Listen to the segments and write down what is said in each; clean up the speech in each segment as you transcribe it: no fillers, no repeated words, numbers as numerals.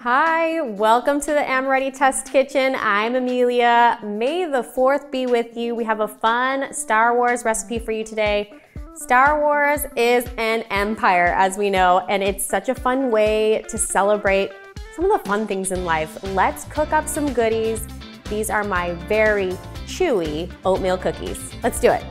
Hi, welcome to the Amoretti Test Kitchen. I'm Amelia. May the 4th be with you. We have a fun Star Wars recipe for you today. Star Wars is an empire, as we know, and it's such a fun way to celebrate some of the fun things in life. Let's cook up some goodies. These are my very chewy oatmeal cookies. Let's do it.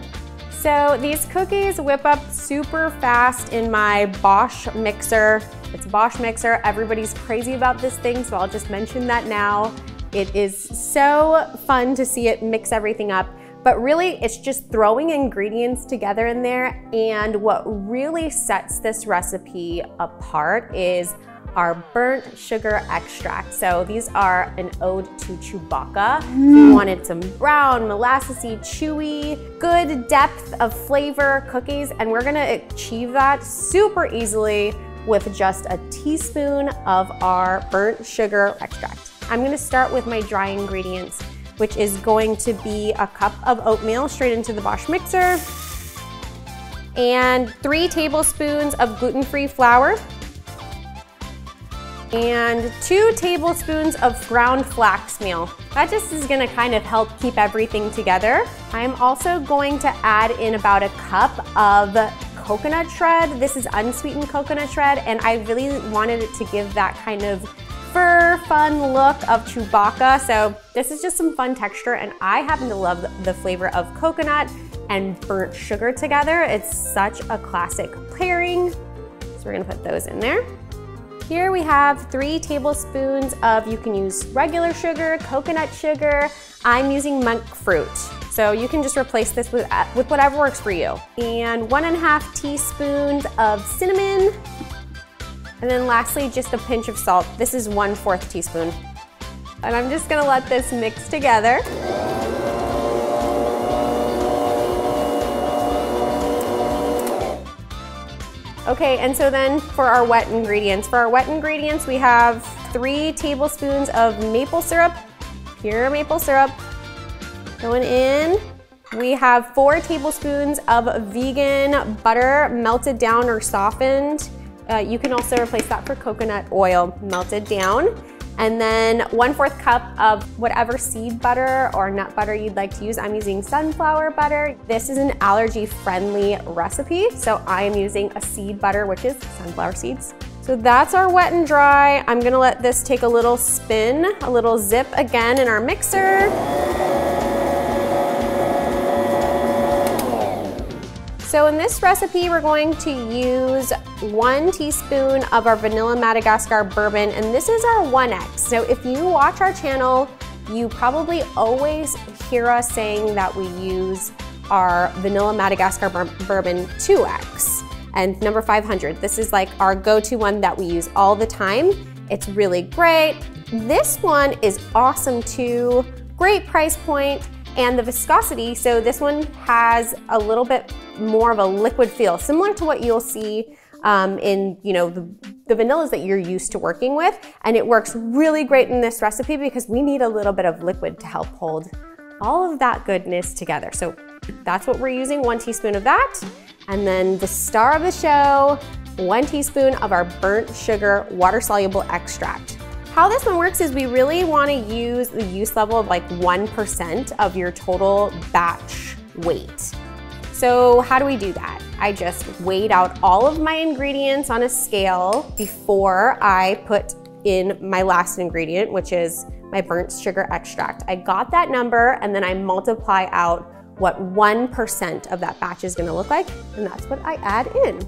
So these cookies whip up super fast in my Bosch mixer. It's a Bosch mixer. Everybody's crazy about this thing, so I'll just mention that now. It is so fun to see it mix everything up, but really it's just throwing ingredients together in there. And what really sets this recipe apart is our burnt sugar extract. So these are an ode to Chewbacca. We wanted some brown, molassesy, chewy, good depth of flavor cookies, and we're gonna achieve that super easily with just a teaspoon of our burnt sugar extract. I'm gonna start with my dry ingredients, which is going to be a cup of oatmeal straight into the Bosch mixer, and 3 tablespoons of gluten-free flour, and 2 tablespoons of ground flax meal. That just is gonna kind of help keep everything together. I'm also going to add in about a cup of coconut shred. This is unsweetened coconut shred, and I really wanted it to give that kind of fur, fun look of Chewbacca. So this is just some fun texture, and I happen to love the flavor of coconut and burnt sugar together. It's such a classic pairing. So we're gonna put those in there. Here we have 3 tablespoons of, you can use regular sugar, coconut sugar. I'm using monk fruit. So you can just replace this with whatever works for you. And 1½ teaspoons of cinnamon. And then lastly, just a pinch of salt. This is 1/4 teaspoon. And I'm just gonna let this mix together. Okay, and so then for our wet ingredients. For our wet ingredients, we have 3 tablespoons of maple syrup, pure maple syrup, going in. We have 4 tablespoons of vegan butter, melted down or softened. You can also replace that for coconut oil, melted down. And then 1/4 cup of whatever seed butter or nut butter you'd like to use. I'm using sunflower butter. This is an allergy-friendly recipe, so I am using a seed butter, which is sunflower seeds. So that's our wet and dry. I'm gonna let this take a little spin, a little zip again in our mixer. So in this recipe, we're going to use 1 teaspoon of our vanilla Madagascar bourbon, and this is our 1X. So if you watch our channel, you probably always hear us saying that we use our vanilla Madagascar bourbon 2X and number 500. This is like our go-to one that we use all the time. It's really great. This one is awesome too, great price point. And the viscosity, so this one has a little bit more of a liquid feel, similar to what you'll see in the vanillas that you're used to working with. And it works really great in this recipe because we need a little bit of liquid to help hold all of that goodness together. So that's what we're using, 1 teaspoon of that. And then the star of the show, 1 teaspoon of our burnt sugar water-soluble extract. How this one works is we really want to use the use level of like 1% of your total batch weight. So how do we do that? I just weighed out all of my ingredients on a scale before I put in my last ingredient, which is my burnt sugar extract. I got that number and then I multiply out what 1% of that batch is gonna look like, and that's what I add in.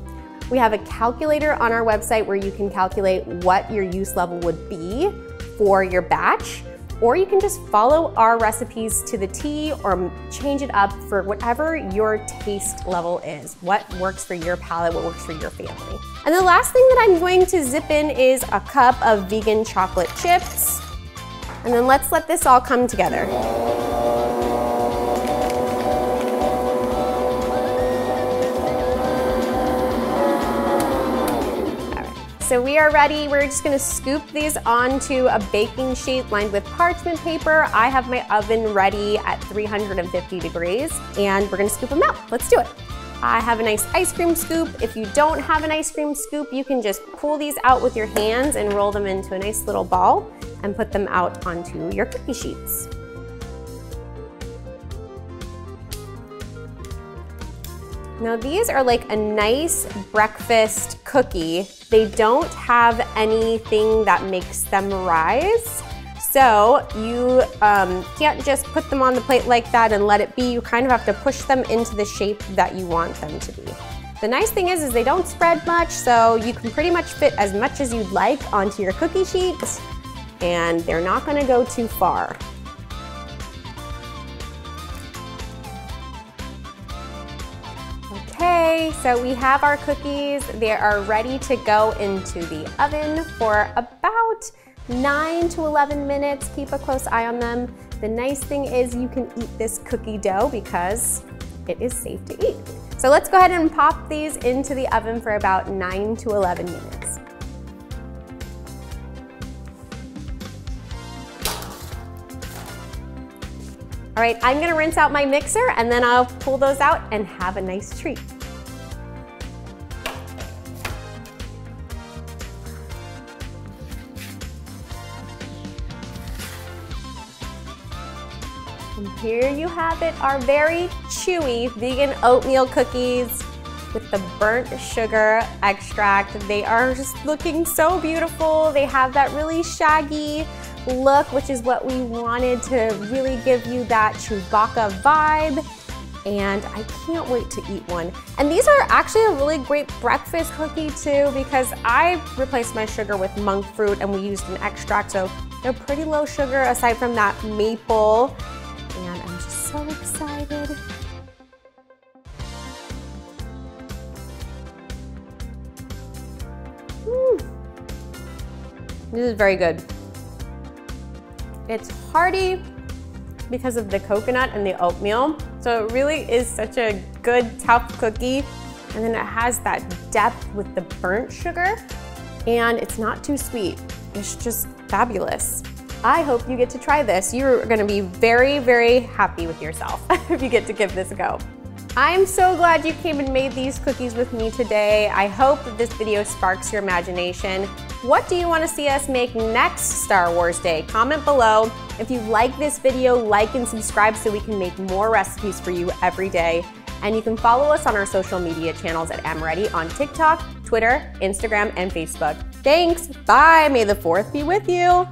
We have a calculator on our website where you can calculate what your use level would be for your batch, or you can just follow our recipes to the T or change it up for whatever your taste level is, what works for your palate, what works for your family. And the last thing that I'm going to zip in is a cup of vegan chocolate chips. And then let's let this all come together. So we are ready. We're just gonna scoop these onto a baking sheet lined with parchment paper. I have my oven ready at 350 degrees, and we're gonna scoop them out. Let's do it. I have a nice ice cream scoop. If you don't have an ice cream scoop, you can just pull these out with your hands and roll them into a nice little ball and put them out onto your cookie sheets. Now these are like a nice breakfast cookie. They don't have anything that makes them rise. So you can't just put them on the plate like that and let it be. You kind of have to push them into the shape that you want them to be. The nice thing is they don't spread much, so you can pretty much fit as much as you'd like onto your cookie sheets, and they're not gonna go too far. Okay, so we have our cookies. They are ready to go into the oven for about 9 to 11 minutes. Keep a close eye on them. The nice thing is you can eat this cookie dough because it is safe to eat. So let's go ahead and pop these into the oven for about 9 to 11 minutes. All right, I'm gonna rinse out my mixer and then I'll pull those out and have a nice treat. And here you have it, our very chewy vegan oatmeal cookies with the burnt sugar extract. They are just looking so beautiful. They have that really shaggy look, which is what we wanted to really give you that Chewbacca vibe. And I can't wait to eat one. And these are actually a really great breakfast cookie too, because I replaced my sugar with monk fruit and we used an extract, so they're pretty low sugar aside from that maple. And I'm just so excited. This is very good. It's hearty because of the coconut and the oatmeal. So it really is such a good, tough cookie. And then it has that depth with the burnt sugar. And it's not too sweet. It's just fabulous. I hope you get to try this. You're gonna be very, very happy with yourself if you get to give this a go. I'm so glad you came and made these cookies with me today. I hope that this video sparks your imagination. What do you want to see us make next Star Wars Day? Comment below. If you like this video, like and subscribe so we can make more recipes for you every day. And you can follow us on our social media channels at Amoretti on TikTok, Twitter, Instagram, and Facebook. Thanks, bye, may the 4th be with you.